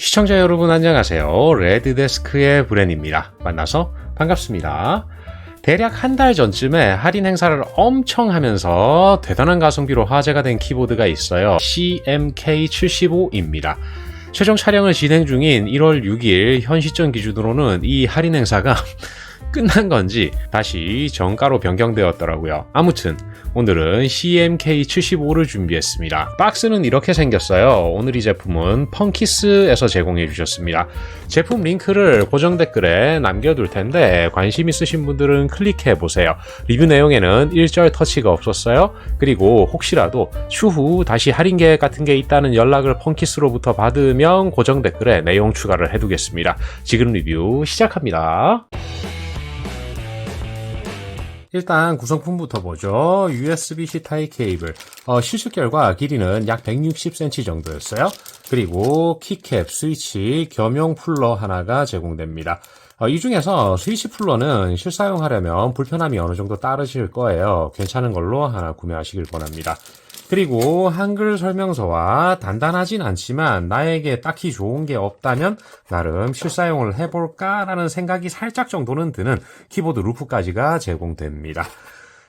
시청자 여러분 안녕하세요. 레드데스크의 브랜입니다. 만나서 반갑습니다. 대략 한 달 전쯤에 할인 행사를 엄청 하면서 대단한 가성비로 화제가 된 키보드가 있어요. CMK75입니다. 최종 촬영을 진행 중인 1월 6일 현 시점 기준으로는 이 할인 행사가 끝난 건지 다시 정가로 변경되었더라고요. 아무튼 오늘은 CMK75를 준비했습니다. 박스는 이렇게 생겼어요. 오늘 이 제품은 펑키스에서 제공해 주셨습니다. 제품 링크를 고정 댓글에 남겨둘 텐데 관심 있으신 분들은 클릭해 보세요. 리뷰 내용에는 일절 터치가 없었어요. 그리고 혹시라도 추후 다시 할인 계획 같은 게 있다는 연락을 펑키스로부터 받으면 고정 댓글에 내용 추가를 해두겠습니다. 지금 리뷰 시작합니다. 일단 구성품부터 보죠. USB-C 타입 케이블, 실습결과 길이는 약 160cm 정도였어요. 그리고 키캡, 스위치, 겸용 풀러 하나가 제공됩니다. 이 중에서 스위치 풀러는 실사용하려면 불편함이 어느 정도 따르실 거예요. 괜찮은 걸로 하나 구매하시길 바랍니다. 그리고 한글 설명서와 단단하진 않지만 나에게 딱히 좋은 게 없다면 나름 실사용을 해볼까라는 생각이 살짝 정도는 드는 키보드 루프까지가 제공됩니다.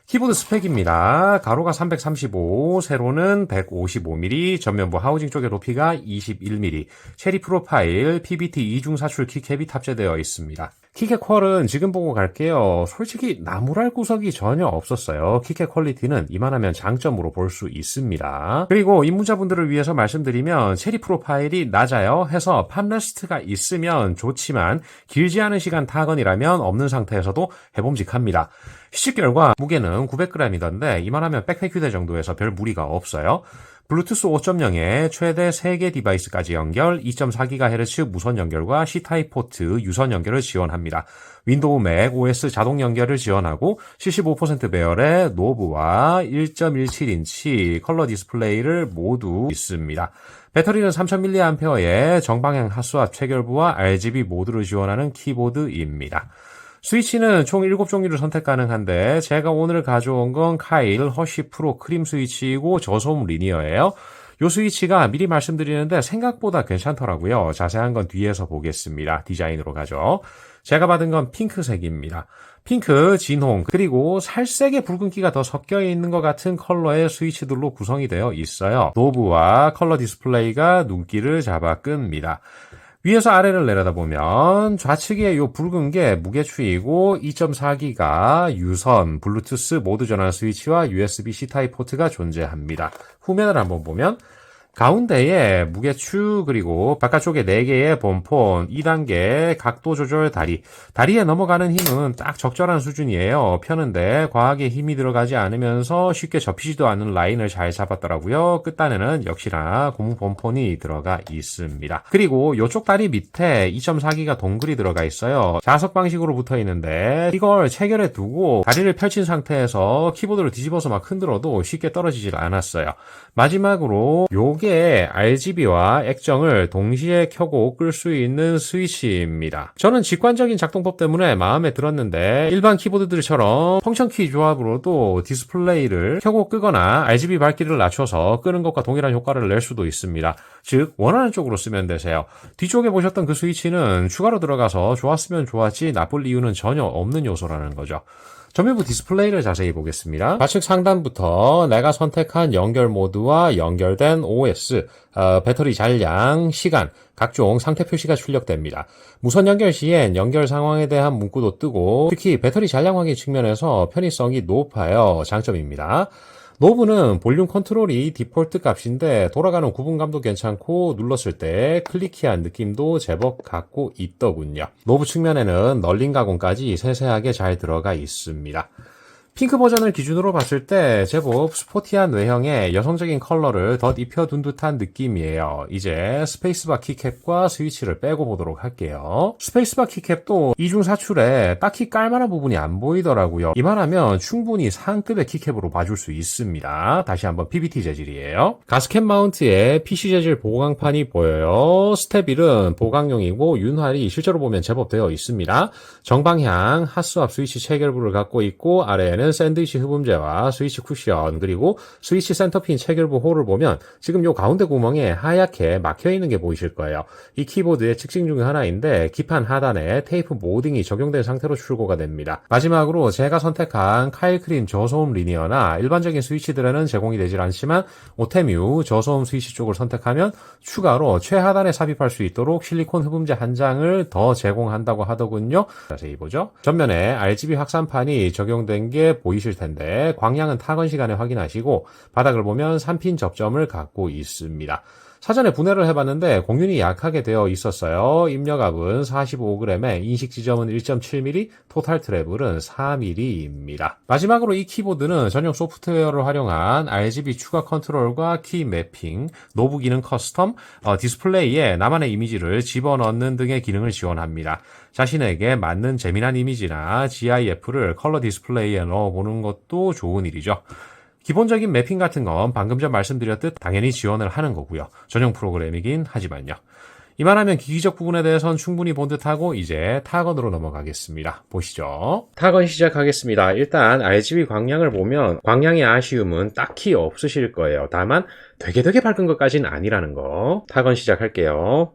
키보드 스펙입니다. 가로가 335, 세로는 155mm, 전면부 하우징 쪽의 높이가 21mm, 체리 프로파일, PBT 이중 사출 키캡이 탑재되어 있습니다. 키캡 퀄은 지금 보고 갈게요. 솔직히 나무랄 구석이 전혀 없었어요. 키캡 퀄리티는 이만하면 장점으로 볼 수 있습니다. 그리고 입문자분들을 위해서 말씀드리면 체리 프로파일이 낮아요 해서 팜레스트가 있으면 좋지만 길지 않은 시간 타건이라면 없는 상태에서도 해봄직합니다. 시식결과 무게는 900g이던데 이만하면 백팩 휴대 정도에서 별 무리가 없어요. 블루투스 5.0에 최대 3개 디바이스까지 연결, 2.4GHz 무선 연결과 C타입 포트 유선 연결을 지원합니다. 윈도우 맥 OS 자동 연결을 지원하고 75% 배열의 노브와 1.17인치 컬러 디스플레이를 모두 있습니다. 배터리는 3000mAh의 정방향 핫스왑 체결부와 RGB 모드를 지원하는 키보드입니다. 스위치는 총 7종류를 선택 가능한데 제가 오늘 가져온 건 카일 허쉬 프로 크림 스위치이고 저소음 리니어예요. 이 스위치가 미리 말씀드리는데 생각보다 괜찮더라고요. 자세한 건 뒤에서 보겠습니다. 디자인으로 가죠. 제가 받은 건 핑크색입니다. 핑크, 진홍, 그리고 살색의 붉은기가 더 섞여 있는 것 같은 컬러의 스위치들로 구성이 되어 있어요. 노브와 컬러 디스플레이가 눈길을 잡아 끕니다. 위에서 아래를 내려다보면 좌측에 요 붉은 게 무게추이고 2.4기가 유선, 블루투스 모드 전환 스위치와 USB-C 타입 포트가 존재합니다. 후면을 한번 보면 가운데에 무게추 그리고 바깥쪽에 4개의 본폰, 2단계 각도 조절 다리에 넘어가는 힘은 딱 적절한 수준이에요. 펴는데 과하게 힘이 들어가지 않으면서 쉽게 접히지도 않는 라인을 잘 잡았더라고요. 끝단에는 역시나 고무 본폰이 들어가 있습니다. 그리고 이쪽 다리 밑에 2.4기가 동글이 들어가 있어요. 자석 방식으로 붙어 있는데 이걸 체결해 두고 다리를 펼친 상태에서 키보드를 뒤집어서 막 흔들어도 쉽게 떨어지질 않았어요. 마지막으로 요게 RGB와 액정을 동시에 켜고 끌 수 있는 스위치입니다. 저는 직관적인 작동법 때문에 마음에 들었는데 일반 키보드들처럼 펑션키 조합으로도 디스플레이를 켜고 끄거나 RGB 밝기를 낮춰서 끄는 것과 동일한 효과를 낼 수도 있습니다. 즉 원하는 쪽으로 쓰면 되세요. 뒤쪽에 보셨던 그 스위치는 추가로 들어가서 좋았으면 좋았지 나쁠 이유는 전혀 없는 요소라는 거죠. 전면부 디스플레이를 자세히 보겠습니다. 좌측 상단부터 내가 선택한 연결 모드와 연결된 OS, 배터리 잔량, 시간, 각종 상태 표시가 출력됩니다. 무선 연결 시엔 연결 상황에 대한 문구도 뜨고 특히 배터리 잔량 확인 측면에서 편의성이 높아요. 장점입니다. 노브는 볼륨 컨트롤이 디폴트 값인데 돌아가는 구분감도 괜찮고 눌렀을 때 클리키한 느낌도 제법 갖고 있더군요. 노브 측면에는 널링 가공까지 세세하게 잘 들어가 있습니다. 핑크 버전을 기준으로 봤을 때 제법 스포티한 외형의 여성적인 컬러를 덧 입혀둔 듯한 느낌이에요. 이제 스페이스바 키캡과 스위치를 빼고 보도록 할게요. 스페이스바 키캡도 이중 사출에 딱히 깔만한 부분이 안 보이더라고요. 이만하면 충분히 상급의 키캡으로 봐줄 수 있습니다. 다시 한번 PBT 재질이에요. 가스켓 마운트에 PC 재질 보강판이 보여요. 스텝1은 보강용이고 윤활이 실제로 보면 제법 되어 있습니다. 정방향 핫스왑 스위치 체결부를 갖고 있고 아래에는 되는 샌드위치 흡음재와 스위치 쿠션, 그리고 스위치 센터핀 체결부 홀을 보면 지금 요 가운데 구멍에 하얗게 막혀있는 게 보이실 거예요. 이 키보드의 특징 중에 하나인데 기판 하단에 테이프 모딩이 적용된 상태로 출고가 됩니다. 마지막으로 제가 선택한 카일크린 저소음 리니어나 일반적인 스위치들에는 제공이 되질 않지만 오테뮤 저소음 스위치 쪽을 선택하면 추가로 최하단에 삽입할 수 있도록 실리콘 흡음재 한 장을 더 제공한다고 하더군요. 자세히 보죠. 전면에 RGB 확산판이 적용된 게 보이실 텐데 광량은 타건 시간에 확인하시고 바닥을 보면 3핀 접점을 갖고 있습니다. 사전에 분해를 해봤는데 공륜이 약하게 되어 있었어요. 입력압은 45g에 인식 지점은 1.7mm, 토탈 트래블은 4mm입니다. 마지막으로 이 키보드는 전용 소프트웨어를 활용한 RGB 추가 컨트롤과 키 매핑, 노브 기능 커스텀, 디스플레이에 나만의 이미지를 집어넣는 등의 기능을 지원합니다. 자신에게 맞는 재미난 이미지나 GIF를 컬러 디스플레이에 넣어보는 것도 좋은 일이죠. 기본적인 매핑 같은 건 방금 전 말씀드렸듯 당연히 지원을 하는 거고요. 전용 프로그램이긴 하지만요. 이만하면 기기적 부분에 대해서는 충분히 본 듯하고 이제 타건으로 넘어가겠습니다. 보시죠. 타건 시작하겠습니다. 일단 RGB 광량을 보면 광량의 아쉬움은 딱히 없으실 거예요. 다만 되게 밝은 것까지는 아니라는 거. 타건 시작할게요.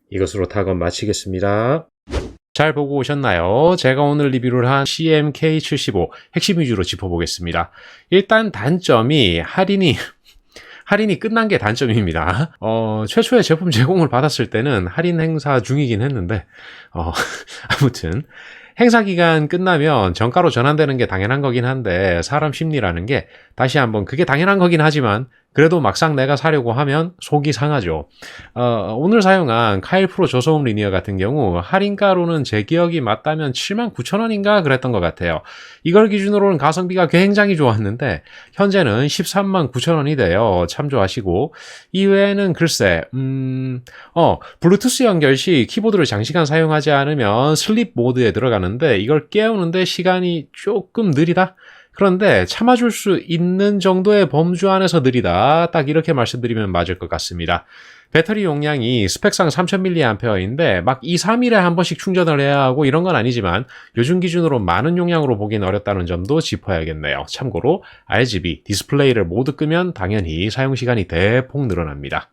이것으로 타건 마치겠습니다. 잘 보고 오셨나요? 제가 오늘 리뷰를 한 CMK75 핵심 위주로 짚어보겠습니다. 일단 단점이 할인이 끝난 게 단점입니다. 최초에 제품 제공을 받았을 때는 할인 행사 중이긴 했는데 아무튼 행사 기간 끝나면 정가로 전환되는 게 당연한 거긴 한데 사람 심리라는 게 다시 한번 그게 당연한 거긴 하지만 그래도 막상 내가 사려고 하면 속이 상하죠. 오늘 사용한 카일 프로 저소음 리니어 같은 경우 할인가로는 제 기억이 맞다면 79,000원인가 그랬던 것 같아요. 이걸 기준으로는 가성비가 굉장히 좋았는데 현재는 139,000원이 돼요. 참조하시고 이외에는 글쎄 블루투스 연결 시 키보드를 장시간 사용하지 않으면 슬립 모드에 들어가는데 이걸 깨우는데 시간이 조금 느리다? 그런데 참아줄 수 있는 정도의 범주 안에서 느리다. 딱 이렇게 말씀드리면 맞을 것 같습니다. 배터리 용량이 스펙상 3000mAh인데 막 2, 3일에 한 번씩 충전을 해야 하고 이런 건 아니지만 요즘 기준으로 많은 용량으로 보긴 어렵다는 점도 짚어야겠네요. 참고로 RGB, 디스플레이를 모두 끄면 당연히 사용시간이 대폭 늘어납니다.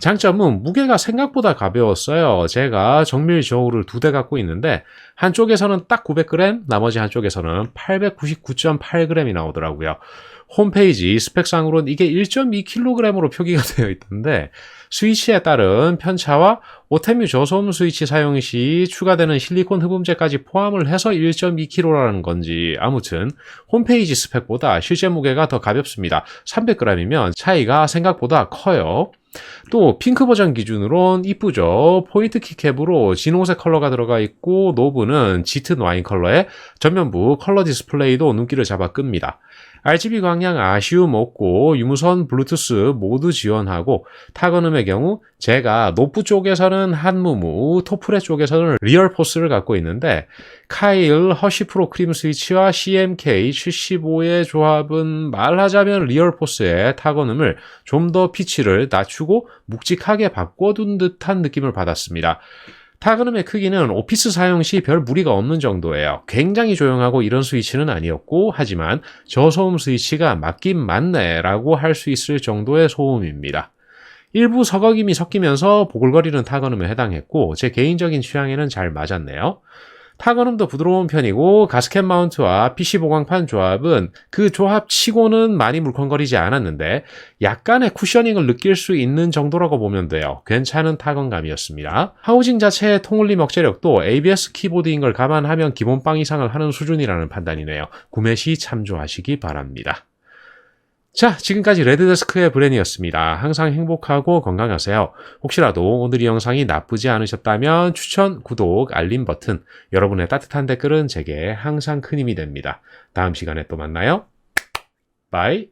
장점은 무게가 생각보다 가벼웠어요. 제가 정밀 저울을 2대 갖고 있는데 한쪽에서는 딱 900g, 나머지 한쪽에서는 899.8g이 나오더라고요. 홈페이지 스펙상으로는 이게 1.2kg으로 표기가 되어 있던데 스위치에 따른 편차와 오테뮤 저소음 스위치 사용 시 추가되는 실리콘 흡음재까지 포함을 해서 1.2kg라는 건지 아무튼 홈페이지 스펙보다 실제 무게가 더 가볍습니다. 300g이면 차이가 생각보다 커요. 또 핑크 버전 기준으론 이쁘죠. 포인트 키캡으로 진홍색 컬러가 들어가 있고 노브는 짙은 와인 컬러에 전면부 컬러 디스플레이도 눈길을 잡아 끕니다. RGB 광량 아쉬움 없고 유무선 블루투스 모두 지원하고 타건음의 타건음의 경우 제가 노프 쪽에서는 한무무, 토프레 쪽에서는 리얼포스를 갖고 있는데 카일, 허쉬프로 크림 스위치와 CMK75의 조합은 말하자면 리얼포스의 타건음을 좀 더 피치를 낮추고 묵직하게 바꿔둔 듯한 느낌을 받았습니다. 타건음의 크기는 오피스 사용 시 별 무리가 없는 정도예요. 굉장히 조용하고 이런 스위치는 아니었고 하지만 저소음 스위치가 맞긴 맞네라고 할 수 있을 정도의 소음입니다. 일부 서걱임이 섞이면서 보글거리는 타건음에 해당했고 제 개인적인 취향에는 잘 맞았네요. 타건음도 부드러운 편이고 가스켓 마운트와 PC 보강판 조합은 그 조합 치고는 많이 물컹거리지 않았는데 약간의 쿠셔닝을 느낄 수 있는 정도라고 보면 돼요. 괜찮은 타건감이었습니다. 하우징 자체의 통울림 억제력도 ABS 키보드인 걸 감안하면 기본빵 이상을 하는 수준이라는 판단이네요. 구매 시 참조하시기 바랍니다. 자, 지금까지 레드데스크의 브랜이었습니다. 항상 행복하고 건강하세요. 혹시라도 오늘 이 영상이 나쁘지 않으셨다면 추천, 구독, 알림 버튼, 여러분의 따뜻한 댓글은 제게 항상 큰 힘이 됩니다. 다음 시간에 또 만나요. 바이.